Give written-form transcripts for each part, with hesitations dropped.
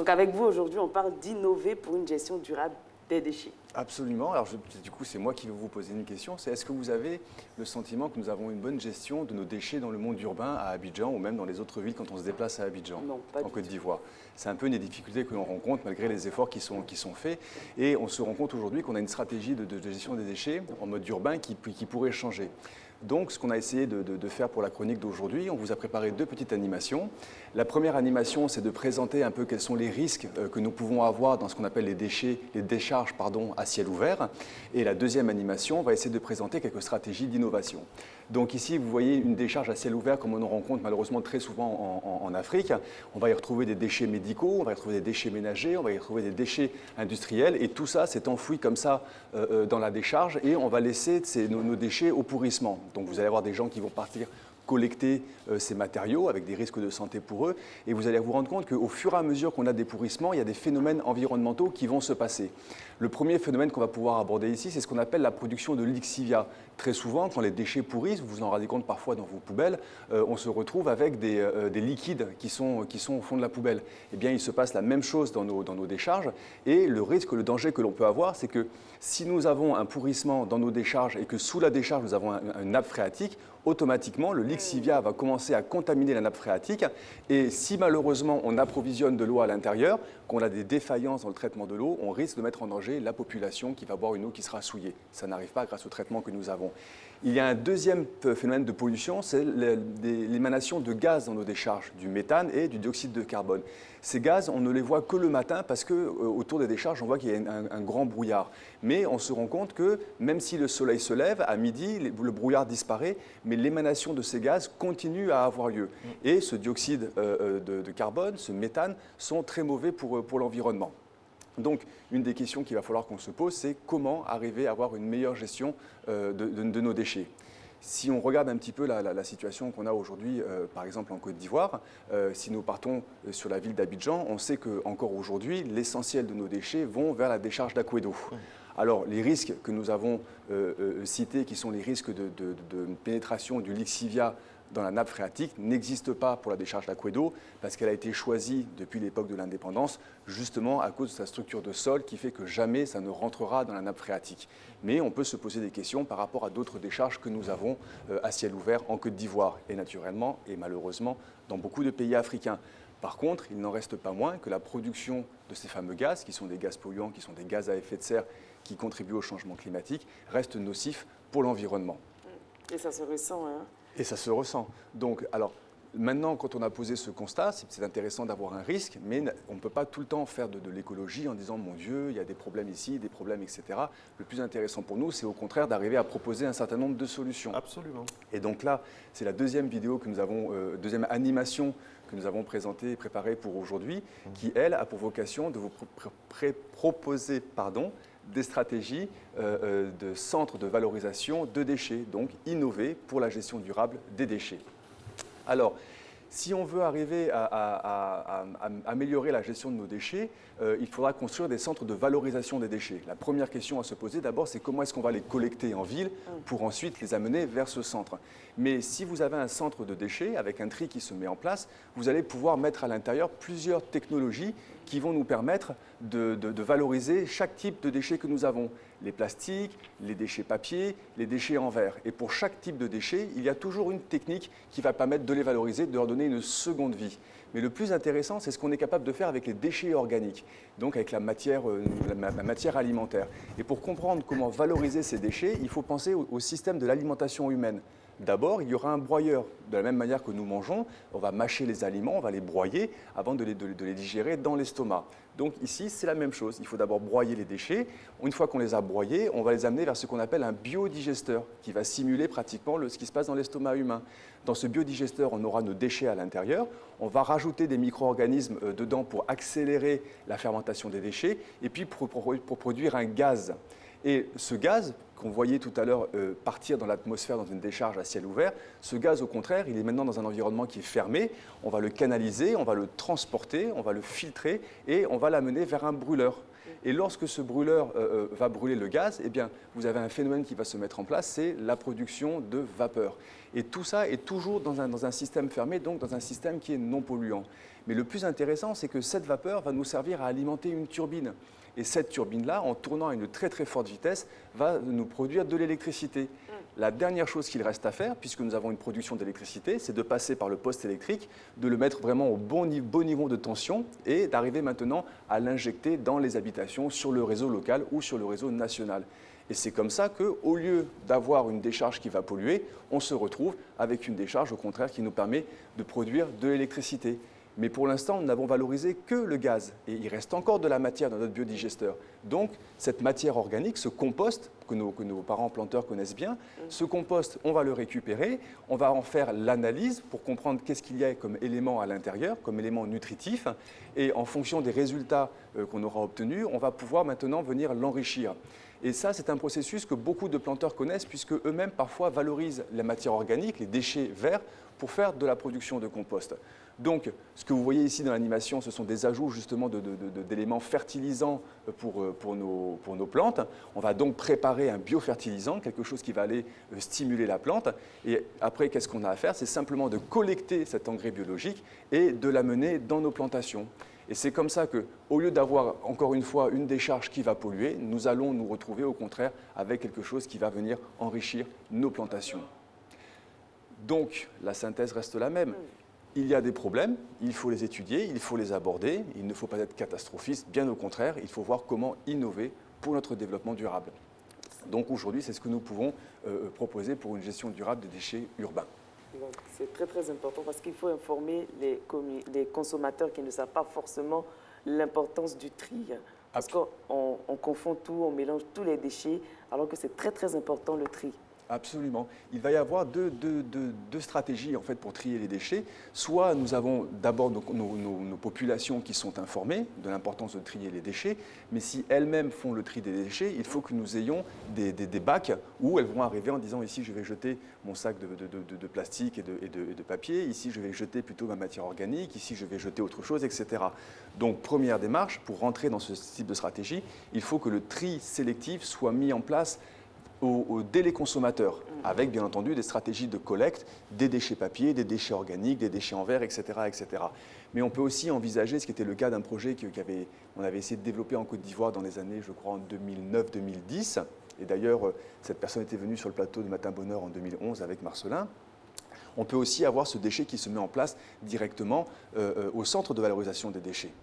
Donc avec vous aujourd'hui, on parle d'innover pour une gestion durable des déchets. Absolument. Alors du coup, c'est moi qui vais vous poser une question. C'est est-ce que vous avez le sentiment que nous avons une bonne gestion de nos déchets dans le monde urbain à Abidjan ou même dans les autres villes quand on se déplace à Abidjan, Non, pas en du Côte tout. d'Ivoire? C'est un peu une des difficultés que l'on rencontre malgré les efforts qui sont faits. Et on se rend compte aujourd'hui qu'on a une stratégie de gestion des déchets en mode urbain qui pourrait changer. Donc, ce qu'on a essayé de faire pour la chronique d'aujourd'hui, on vous a préparé deux petites animations. La première animation, c'est de présenter un peu quels sont les risques que nous pouvons avoir dans ce qu'on appelle les décharges à ciel ouvert. Et la deuxième animation va essayer de présenter quelques stratégies d'innovation. Donc ici, vous voyez une décharge à ciel ouvert comme on en rencontre malheureusement très souvent en Afrique. On va y retrouver des déchets médicaux, on va y retrouver des déchets ménagers, on va y retrouver des déchets industriels. Et tout ça s'est enfoui comme ça dans la décharge et on va laisser nos déchets au pourrissement. Donc vous allez avoir des gens qui vont partir collecter ces matériaux avec des risques de santé pour eux. Et vous allez vous rendre compte qu'au fur et à mesure qu'on a des pourrissements, il y a des phénomènes environnementaux qui vont se passer. Le premier phénomène qu'on va pouvoir aborder ici, c'est ce qu'on appelle la production de lixivia. Très souvent, quand les déchets pourrissent, vous vous en rendez compte parfois dans vos poubelles, on se retrouve avec des liquides qui sont au fond de la poubelle. Eh bien, il se passe la même chose dans nos décharges. Et le risque, le danger que l'on peut avoir, c'est que si nous avons un pourrissement dans nos décharges et que sous la décharge, nous avons une nappe phréatique, automatiquement, le lixivia va commencer à contaminer la nappe phréatique. Et si malheureusement, on approvisionne de l'eau à l'intérieur, qu'on a des défaillances dans le traitement de l'eau, on risque de mettre en danger la population qui va boire une eau qui sera souillée. Ça n'arrive pas grâce au traitement que nous avons. Il y a un deuxième phénomène de pollution, c'est l'émanation de gaz dans nos décharges, du méthane et du dioxyde de carbone. Ces gaz, on ne les voit que le matin parce qu'autour des décharges, on voit qu'il y a un grand brouillard. Mais on se rend compte que même si le soleil se lève, à midi, le brouillard disparaît, mais l'émanation de ces gaz continue à avoir lieu. Et ce dioxyde de carbone, ce méthane, sont très mauvais pour l'environnement. Donc, une des questions qu'il va falloir qu'on se pose, c'est comment arriver à avoir une meilleure gestion de nos déchets. Si on regarde un petit peu la situation qu'on a aujourd'hui, par exemple en Côte d'Ivoire, si nous partons sur la ville d'Abidjan, on sait qu'encore aujourd'hui, l'essentiel de nos déchets vont vers la décharge d'Akwedo. Alors, les risques que nous avons cités, qui sont les risques de pénétration du lixivia dans la nappe phréatique, n'existent pas pour la décharge d'Akwedo parce qu'elle a été choisie depuis l'époque de l'indépendance, justement à cause de sa structure de sol qui fait que jamais ça ne rentrera dans la nappe phréatique. Mais on peut se poser des questions par rapport à d'autres décharges que nous avons à ciel ouvert en Côte d'Ivoire et naturellement et malheureusement dans beaucoup de pays africains. Par contre, il n'en reste pas moins que la production de ces fameux gaz, qui sont des gaz polluants, qui sont des gaz à effet de serre, qui contribuent au changement climatique, reste nocif pour l'environnement. Et ça se ressent, hein? Et ça se ressent. Donc, alors, maintenant, quand on a posé ce constat, c'est intéressant d'avoir un risque, mais on ne peut pas tout le temps faire de l'écologie en disant « mon Dieu, il y a des problèmes ici, des problèmes, etc. » Le plus intéressant pour nous, c'est au contraire d'arriver à proposer un certain nombre de solutions. Absolument. Et donc là, c'est la deuxième vidéo que nous avons, deuxième animation que nous avons présentée et préparée pour aujourd'hui, qui, elle, a pour vocation de vous proposer des stratégies de centres de valorisation de déchets, donc innover pour la gestion durable des déchets. Alors, si on veut arriver à améliorer la gestion de nos déchets, il faudra construire des centres de valorisation des déchets. La première question à se poser d'abord, c'est comment est-ce qu'on va les collecter en ville pour ensuite les amener vers ce centre. Mais si vous avez un centre de déchets avec un tri qui se met en place, vous allez pouvoir mettre à l'intérieur plusieurs technologies qui vont nous permettre de valoriser chaque type de déchets que nous avons. Les plastiques, les déchets papier, les déchets en verre. Et pour chaque type de déchet, il y a toujours une technique qui va permettre de les valoriser, de leur donner une seconde vie. Mais le plus intéressant, c'est ce qu'on est capable de faire avec les déchets organiques, donc avec la matière alimentaire. Et pour comprendre comment valoriser ces déchets, il faut penser au système de l'alimentation humaine. D'abord, il y aura un broyeur. De la même manière que nous mangeons, on va mâcher les aliments, on va les broyer avant de les digérer dans l'estomac. Donc ici, c'est la même chose. Il faut d'abord broyer les déchets. Une fois qu'on les a broyés, on va les amener vers ce qu'on appelle un biodigesteur qui va simuler pratiquement ce qui se passe dans l'estomac humain. Dans ce biodigesteur, on aura nos déchets à l'intérieur. On va rajouter des micro-organismes dedans pour accélérer la fermentation des déchets et puis pour produire un gaz. Et ce gaz qu'on voyait tout à l'heure partir dans l'atmosphère dans une décharge à ciel ouvert, ce gaz au contraire, il est maintenant dans un environnement qui est fermé, on va le canaliser, on va le transporter, on va le filtrer et on va l'amener vers un brûleur. Et lorsque ce brûleur va brûler le gaz, eh bien, vous avez un phénomène qui va se mettre en place, c'est la production de vapeur. Et tout ça est toujours dans un système fermé, donc dans un système qui est non polluant. Mais le plus intéressant, c'est que cette vapeur va nous servir à alimenter une turbine. Et cette turbine-là, en tournant à une très très forte vitesse, va nous produire de l'électricité. La dernière chose qu'il reste à faire, puisque nous avons une production d'électricité, c'est de passer par le poste électrique, de le mettre vraiment au bon niveau de tension et d'arriver maintenant à l'injecter dans les habitations sur le réseau local ou sur le réseau national. Et c'est comme ça qu'au lieu d'avoir une décharge qui va polluer, on se retrouve avec une décharge au contraire qui nous permet de produire de l'électricité. Mais pour l'instant, nous n'avons valorisé que le gaz. Et il reste encore de la matière dans notre biodigesteur. Donc, cette matière organique, ce compost que nos parents planteurs connaissent bien, ce compost, on va le récupérer, on va en faire l'analyse pour comprendre qu'est-ce qu'il y a comme élément à l'intérieur, comme élément nutritif. Et en fonction des résultats qu'on aura obtenus, on va pouvoir maintenant venir l'enrichir. Et ça, c'est un processus que beaucoup de planteurs connaissent puisque eux-mêmes parfois valorisent la matière organique, les déchets verts, pour faire de la production de compost. Donc, ce que vous voyez ici dans l'animation, ce sont des ajouts justement d'éléments fertilisants pour nos plantes. On va donc préparer un biofertilisant, quelque chose qui va aller stimuler la plante. Et après, qu'est-ce qu'on a à faire? C'est simplement de collecter cet engrais biologique et de l'amener dans nos plantations. Et c'est comme ça qu'au lieu d'avoir, encore une fois, une décharge qui va polluer, nous allons nous retrouver au contraire avec quelque chose qui va venir enrichir nos plantations. Donc, la synthèse reste la même. Il y a des problèmes, il faut les étudier, il faut les aborder, il ne faut pas être catastrophiste, bien au contraire, il faut voir comment innover pour notre développement durable. Donc aujourd'hui, c'est ce que nous pouvons proposer pour une gestion durable des déchets urbains. C'est très très important parce qu'il faut informer les consommateurs qui ne savent pas forcément l'importance du tri. Parce qu'on confond tout, on mélange tous les déchets, alors que c'est très très important le tri. Absolument. Il va y avoir deux stratégies en fait, pour trier les déchets. Soit nous avons d'abord nos populations qui sont informées de l'importance de trier les déchets, mais si elles-mêmes font le tri des déchets, il faut que nous ayons des bacs où elles vont arriver en disant ici je vais jeter mon sac de plastique et de papier, ici je vais jeter plutôt ma matière organique, ici je vais jeter autre chose, etc. Donc première démarche, pour rentrer dans ce type de stratégie, il faut que le tri sélectif soit mis en place dès les consommateurs, avec bien entendu des stratégies de collecte des déchets papier, des déchets organiques, des déchets en verre, etc., etc. Mais on peut aussi envisager, ce qui était le cas d'un projet qu'on avait essayé de développer en Côte d'Ivoire dans les années, je crois, en 2009-2010. Et d'ailleurs, cette personne était venue sur le plateau de Matin Bonheur en 2011 avec Marcelin. On peut aussi avoir ce déchet qui se met en place directement au centre de valorisation des déchets.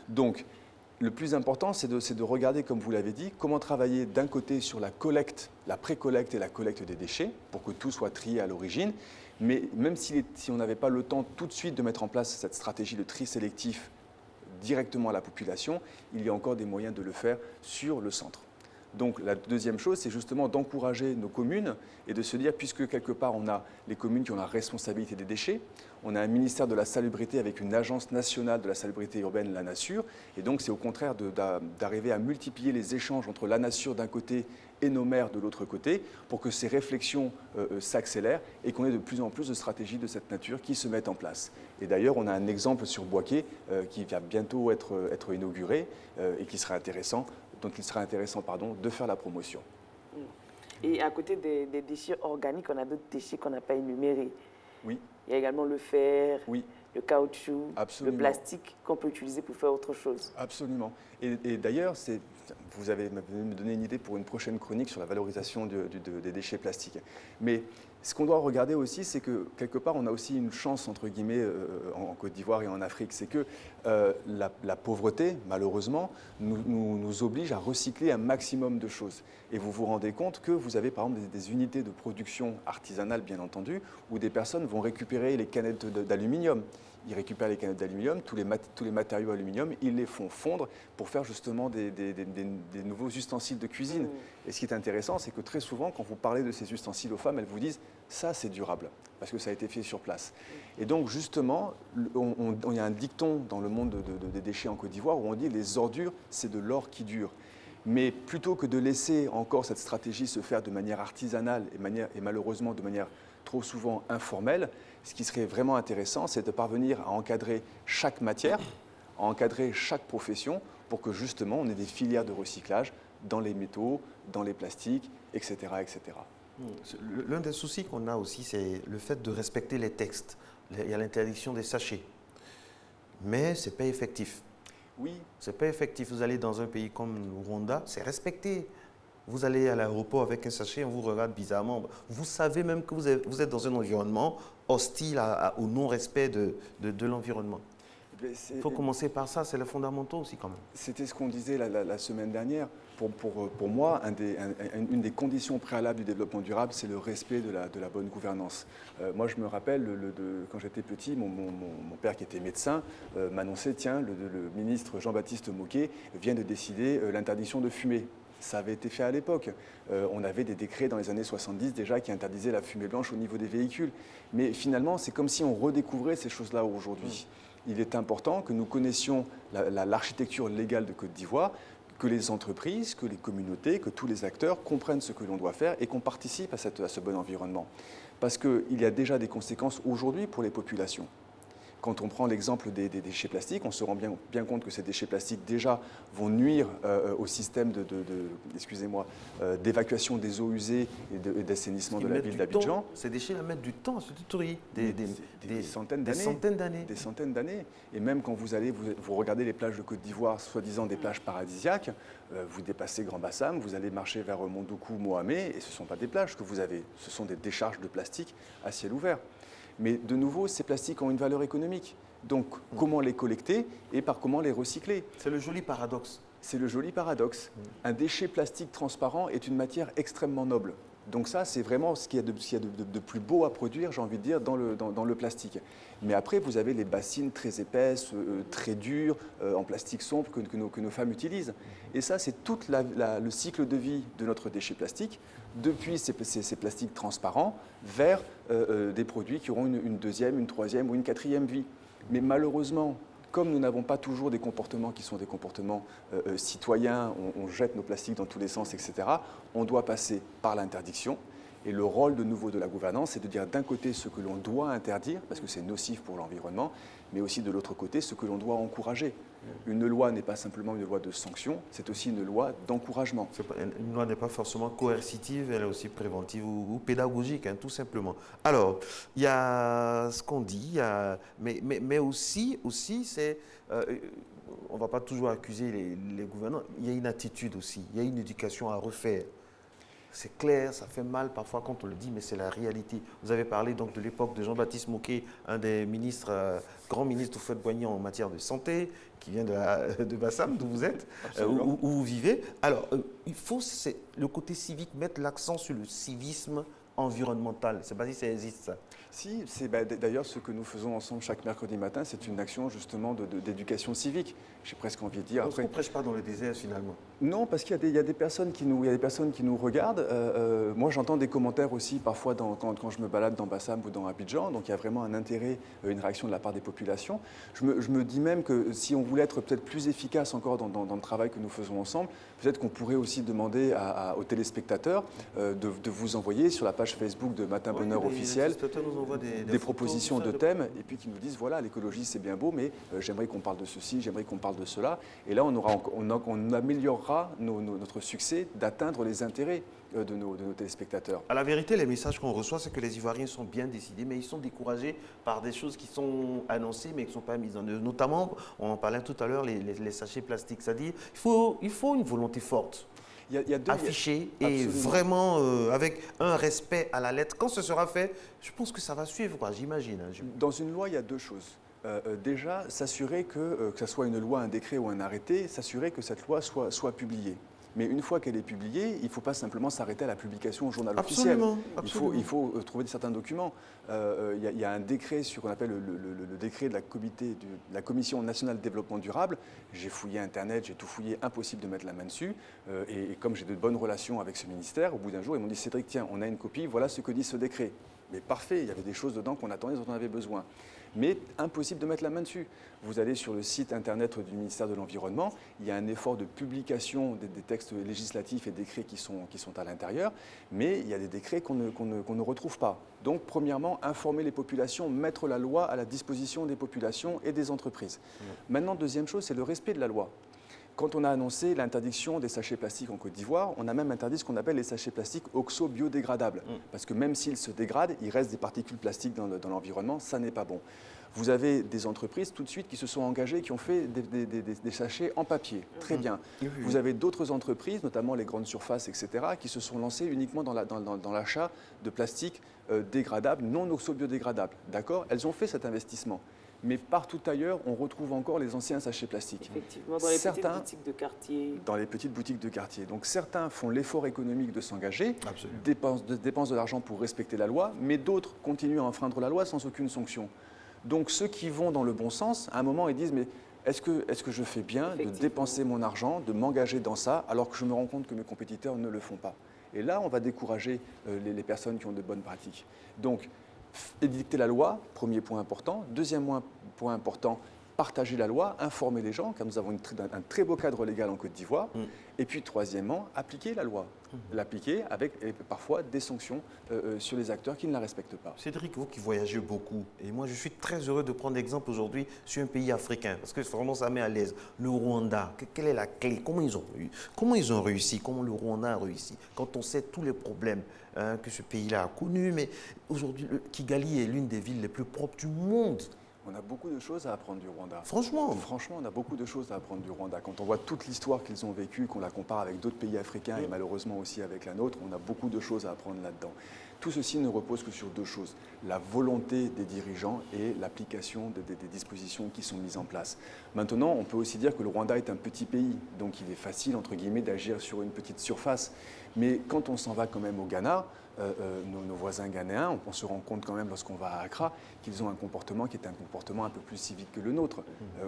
Donc, le plus important, c'est de regarder, comme vous l'avez dit, comment travailler d'un côté sur la collecte, la pré-collecte et la collecte des déchets, pour que tout soit trié à l'origine. Mais même si on n'avait pas le temps tout de suite de mettre en place cette stratégie de tri sélectif directement à la population, il y a encore des moyens de le faire sur le centre. Donc la deuxième chose, c'est justement d'encourager nos communes et de se dire, puisque quelque part on a les communes qui ont la responsabilité des déchets, on a un ministère de la salubrité avec une agence nationale de la salubrité urbaine, la Nature, et donc c'est au contraire d'arriver à multiplier les échanges entre la Nature d'un côté et nos maires de l'autre côté pour que ces réflexions s'accélèrent et qu'on ait de plus en plus de stratégies de cette nature qui se mettent en place. Et d'ailleurs, on a un exemple sur Boisquet qui va bientôt être inauguré et qui sera intéressant, dont il sera intéressant de faire la promotion. Et à côté des déchets organiques, on a d'autres déchets qu'on n'a pas énumérés. Oui. Il y a également le fer, oui. le caoutchouc, Absolument. le plastique qu'on peut utiliser pour faire autre chose. Absolument. Et d'ailleurs, vous avez me donné une idée pour une prochaine chronique sur la valorisation des déchets plastiques. Mais ce qu'on doit regarder aussi, c'est que quelque part, on a aussi une chance, entre guillemets, en Côte d'Ivoire et en Afrique. C'est que la pauvreté, malheureusement, nous oblige à recycler un maximum de choses. Et vous vous rendez compte que vous avez, par exemple, des unités de production artisanale, bien entendu, où des personnes vont récupérer les canettes d'aluminium. Ils récupèrent les canettes d'aluminium, tous les matériaux aluminium, ils les font fondre pour faire justement des nouveaux ustensiles de cuisine. Et ce qui est intéressant, c'est que très souvent, quand vous parlez de ces ustensiles aux femmes, elles vous disent « ça, c'est durable », parce que ça a été fait sur place. Et donc, justement, il y a un dicton dans le monde des déchets en Côte d'Ivoire où on dit « les ordures, c'est de l'or qui dure ». Mais plutôt que de laisser encore cette stratégie se faire de manière artisanale et malheureusement de manière trop souvent informelle, ce qui serait vraiment intéressant, c'est de parvenir à encadrer chaque matière, à encadrer chaque profession pour que justement on ait des filières de recyclage dans les métaux, dans les plastiques, etc. etc. L'un des soucis qu'on a aussi, c'est le fait de respecter les textes. Il y a l'interdiction des sachets. Mais ce n'est pas effectif. Oui. Ce n'est pas effectif. Vous allez dans un pays comme le Rwanda, c'est respecté. Vous allez à l'aéroport avec un sachet, on vous regarde bizarrement. Vous savez même que vous êtes dans un environnement hostile au non-respect de l'environnement. Il faut commencer par ça, c'est les fondamentaux aussi quand même. C'était ce qu'on disait la semaine dernière. Pour moi, une des conditions préalables du développement durable, c'est le respect de la bonne gouvernance. Moi, je me rappelle, quand j'étais petit, mon père qui était médecin m'annonçait, tiens, le ministre Jean-Baptiste Moquet vient de décider l'interdiction de fumer. Ça avait été fait à l'époque. On avait des décrets dans les années 70 déjà qui interdisaient la fumée blanche au niveau des véhicules. Mais finalement, c'est comme si on redécouvrait ces choses-là aujourd'hui. Il est important que nous connaissions l'architecture légale de Côte d'Ivoire, que les entreprises, que les communautés, que tous les acteurs comprennent ce que l'on doit faire et qu'on participe à ce bon environnement. Parce qu'il y a déjà des conséquences aujourd'hui pour les populations. Quand on prend l'exemple des déchets plastiques, on se rend bien compte que ces déchets plastiques déjà vont nuire au système d'évacuation des eaux usées et d'assainissement de la ville d'Abidjan. Ces déchets mettent du temps à se détruire, des centaines d'années. Des centaines d'années. Et même quand vous regardez les plages de Côte d'Ivoire, soi-disant des plages paradisiaques, vous dépassez Grand Bassam, vous allez marcher vers Mondoukou, Mohamed, et ce ne sont pas des plages que vous avez, ce sont des décharges de plastique à ciel ouvert. Mais de nouveau, ces plastiques ont une valeur économique. Donc, comment les collecter et par comment les recycler? C'est le joli paradoxe. C'est le joli paradoxe. Un déchet plastique transparent est une matière extrêmement noble. Donc ça, c'est vraiment ce qu'il y a de plus beau à produire, j'ai envie de dire, dans le plastique. Mais après, vous avez les bassines très épaisses, très dures, en plastique sombre, que nos femmes utilisent. Et ça, c'est tout le cycle de vie de notre déchet plastique, depuis ces plastiques transparents vers des produits qui auront une deuxième, une troisième ou une quatrième vie. Mais malheureusement, comme nous n'avons pas toujours des comportements qui sont des comportements citoyens, on jette nos plastiques dans tous les sens, etc., on doit passer par l'interdiction. Et le rôle de nouveau de la gouvernance, c'est de dire d'un côté ce que l'on doit interdire, parce que c'est nocif pour l'environnement, mais aussi de l'autre côté ce que l'on doit encourager. Une loi n'est pas simplement une loi de sanction, c'est aussi une loi d'encouragement. Une loi n'est pas forcément coercitive, elle est aussi préventive ou pédagogique, hein, tout simplement. Alors, il y a ce qu'on dit, mais aussi c'est... on ne va pas toujours accuser les gouvernants, il y a une attitude aussi, il y a une éducation à refaire. C'est clair, ça fait mal parfois quand on le dit, mais c'est la réalité. Vous avez parlé donc de l'époque de Jean-Baptiste Moquet, un des ministres, grand ministre Houphouët-Boigny en matière de santé, qui vient de Bassam, d'où vous êtes, où vous vivez. Alors, il faut, le côté civique, mettre l'accent sur le civisme environnemental. Je ne sais pas si ça existe, ça. Si, c'est d'ailleurs ce que nous faisons ensemble chaque mercredi matin, c'est une action justement d'éducation civique. J'ai presque envie de dire. Après, on ne prêche pas dans le désert finalement. Non, parce qu'il y a des personnes qui nous regardent. Moi, j'entends des commentaires aussi parfois quand je me balade dans Bassam ou dans Abidjan. Donc, il y a vraiment un intérêt, une réaction de la part des populations. Je me dis même que si on voulait être peut-être plus efficace encore dans le travail que nous faisons ensemble, peut-être qu'on pourrait aussi demander aux téléspectateurs de vous envoyer sur la page Facebook de Matin Bonheur officiel des propositions de thèmes et puis qui nous disent voilà, l'écologie c'est bien beau, mais j'aimerais qu'on parle de ceci, j'aimerais qu'on parle de cela. Et là, on améliorera notre succès d'atteindre les intérêts de nos téléspectateurs. À la vérité, les messages qu'on reçoit, c'est que les Ivoiriens sont bien décidés, mais ils sont découragés par des choses qui sont annoncées, mais qui ne sont pas mises en œuvre. Notamment, on en parlait tout à l'heure, les sachets plastiques. C'est-à-dire il faut une volonté forte. Affiché et vraiment avec un respect à la lettre. Quand ce sera fait, je pense que ça va suivre, j'imagine. Dans une loi, il y a deux choses. Déjà, s'assurer que ce soit une loi, un décret ou un arrêté, s'assurer que cette loi soit publiée. Mais une fois qu'elle est publiée, il ne faut pas simplement s'arrêter à la publication au journal officiel. Il faut trouver certains documents. Il y a un décret sur qu'on appelle le décret de la Commission nationale de développement durable. J'ai fouillé Internet, j'ai tout fouillé, impossible de mettre la main dessus. Et comme j'ai de bonnes relations avec ce ministère, au bout d'un jour, ils m'ont dit « Cédric, tiens, on a une copie, voilà ce que dit ce décret ». Mais parfait, il y avait des choses dedans qu'on attendait, dont on avait besoin. Mais impossible de mettre la main dessus. Vous allez sur le site internet du ministère de l'Environnement, il y a un effort de publication des textes législatifs et décrets qui sont à l'intérieur, mais il y a des décrets qu'on ne retrouve pas. Donc, premièrement, informer les populations, mettre la loi à la disposition des populations et des entreprises. Maintenant, deuxième chose, c'est le respect de la loi. quand on a annoncé l'interdiction des sachets plastiques en Côte d'Ivoire, on a même interdit ce qu'on appelle les sachets plastiques oxo-biodégradables. Parce que même s'ils se dégradent, il reste des particules plastiques dans l'environnement, ça n'est pas bon. Vous avez des entreprises tout de suite qui se sont engagées, qui ont fait des sachets en papier. Très bien. Vous avez d'autres entreprises, notamment les grandes surfaces, etc., qui se sont lancées uniquement dans l'achat de plastique dégradable, non oxo-biodégradable. D'accord? Elles ont fait cet investissement. Mais partout ailleurs, on retrouve encore les anciens sachets plastiques. Effectivement, dans les petites boutiques de quartier. Dans les petites boutiques de quartier. Donc certains font l'effort économique de s'engager, dépensent de l'argent pour respecter la loi, mais d'autres continuent à enfreindre la loi sans aucune sanction. Donc ceux qui vont dans le bon sens, à un moment, ils disent « mais est-ce que je fais bien de dépenser mon argent, de m'engager dans ça, alors que je me rends compte que mes compétiteurs ne le font pas ?» Et là, on va décourager les personnes qui ont de bonnes pratiques. Donc, édicter la loi, premier point important. Deuxième point important, partager la loi, informer les gens, car nous avons un très beau cadre légal en Côte d'Ivoire. Et puis, troisièmement, appliquer la loi. L'appliquer avec parfois des sanctions sur les acteurs qui ne la respectent pas. Cédric, vous qui voyagez beaucoup, et moi je suis très heureux de prendre l'exemple aujourd'hui sur un pays africain, parce que vraiment ça met à l'aise. Le Rwanda, quelle est la clé? Comment ils ont réussi? Comment le Rwanda a réussi? Quand on sait tous les problèmes que ce pays-là a connus, mais aujourd'hui, Kigali est l'une des villes les plus propres du monde. On a beaucoup de choses à apprendre du Rwanda. Franchement. Franchement, on a beaucoup de choses à apprendre du Rwanda. Quand on voit toute l'histoire qu'ils ont vécue, qu'on la compare avec d'autres pays africains et malheureusement aussi avec la nôtre, on a beaucoup de choses à apprendre là-dedans. Tout ceci ne repose que sur deux choses, la volonté des dirigeants et l'application des dispositions qui sont mises en place. Maintenant, on peut aussi dire que le Rwanda est un petit pays, donc il est facile, entre guillemets, d'agir sur une petite surface. Mais quand on s'en va quand même au Ghana, nos voisins ghanéens, on se rend compte quand même lorsqu'on va à Accra qu'ils ont un comportement qui est un comportement un peu plus civique que le nôtre,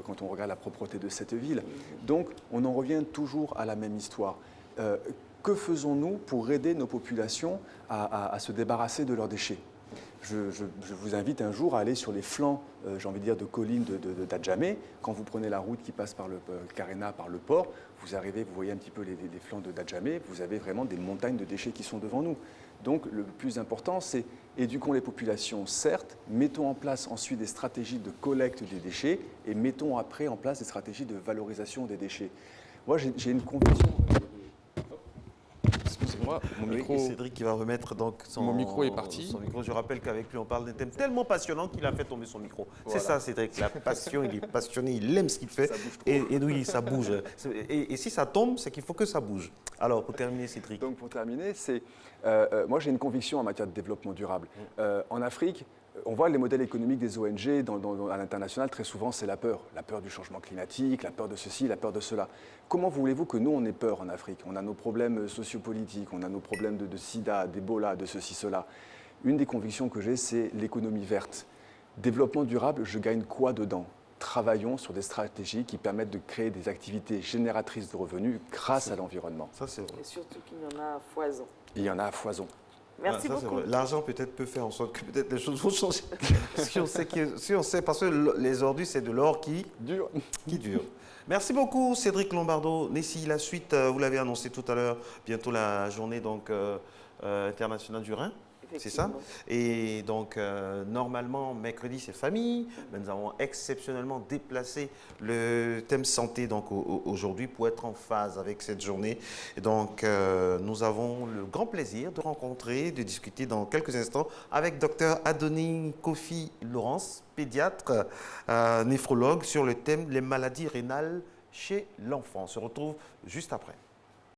quand on regarde la propreté de cette ville. Donc on en revient toujours à la même histoire. Que faisons-nous pour aider nos populations à se débarrasser de leurs déchets ? Je vous invite un jour à aller sur les flancs, j'ai envie de dire, de collines d'Adjamé. Quand vous prenez la route qui passe par le Carena, par le port, vous arrivez, vous voyez un petit peu les flancs d'Adjamé, vous avez vraiment des montagnes de déchets qui sont devant nous. Donc le plus important, c'est éduquons les populations, certes, mettons en place ensuite des stratégies de collecte des déchets et mettons après en place des stratégies de valorisation des déchets. Moi, j'ai une conviction... Excusez-moi, mon micro... Cédric qui va remettre donc mon micro est parti. Son micro. Je rappelle qu'avec lui, on parle d'un thème tellement passionnant qu'il a fait tomber son micro. Voilà. C'est ça, Cédric, la passion, il est passionné, il aime ce qu'il fait. Et oui, ça bouge. Et si ça tombe, c'est qu'il faut que ça bouge. Alors, pour terminer, Cédric. Donc, pour terminer, moi, j'ai une conviction en matière de développement durable. En Afrique, on voit les modèles économiques des ONG à l'international, très souvent, c'est la peur du changement climatique, la peur de ceci, la peur de cela. Comment voulez-vous que nous, on ait peur en Afrique? On a nos problèmes sociopolitiques, on a nos problèmes de sida, d'Ebola, de ceci, cela. Une des convictions que j'ai, c'est l'économie verte. Développement durable, je gagne quoi dedans? Travaillons sur des stratégies qui permettent de créer des activités génératrices de revenus grâce à l'environnement. Ça, c'est vrai. Et surtout qu'il y en a à foison. Il y en a à foison. Merci beaucoup. L'argent peut-être peut faire en sorte que peut-être les choses vont changer. si on sait, parce que les ordures, c'est de l'or qui dure. Merci beaucoup, Cédric Lombardo. Nessie, la suite, vous l'avez annoncé tout à l'heure, bientôt la journée internationale du Rhin. C'est ça? Et donc, normalement, mercredi, c'est famille. Mais nous avons exceptionnellement déplacé le thème santé aujourd'hui pour être en phase avec cette journée. Et donc, nous avons le grand plaisir de rencontrer, de discuter dans quelques instants avec Dr Adonis Kofi Laurence, pédiatre, néphrologue, sur le thème « Les maladies rénales chez l'enfant ». On se retrouve juste après.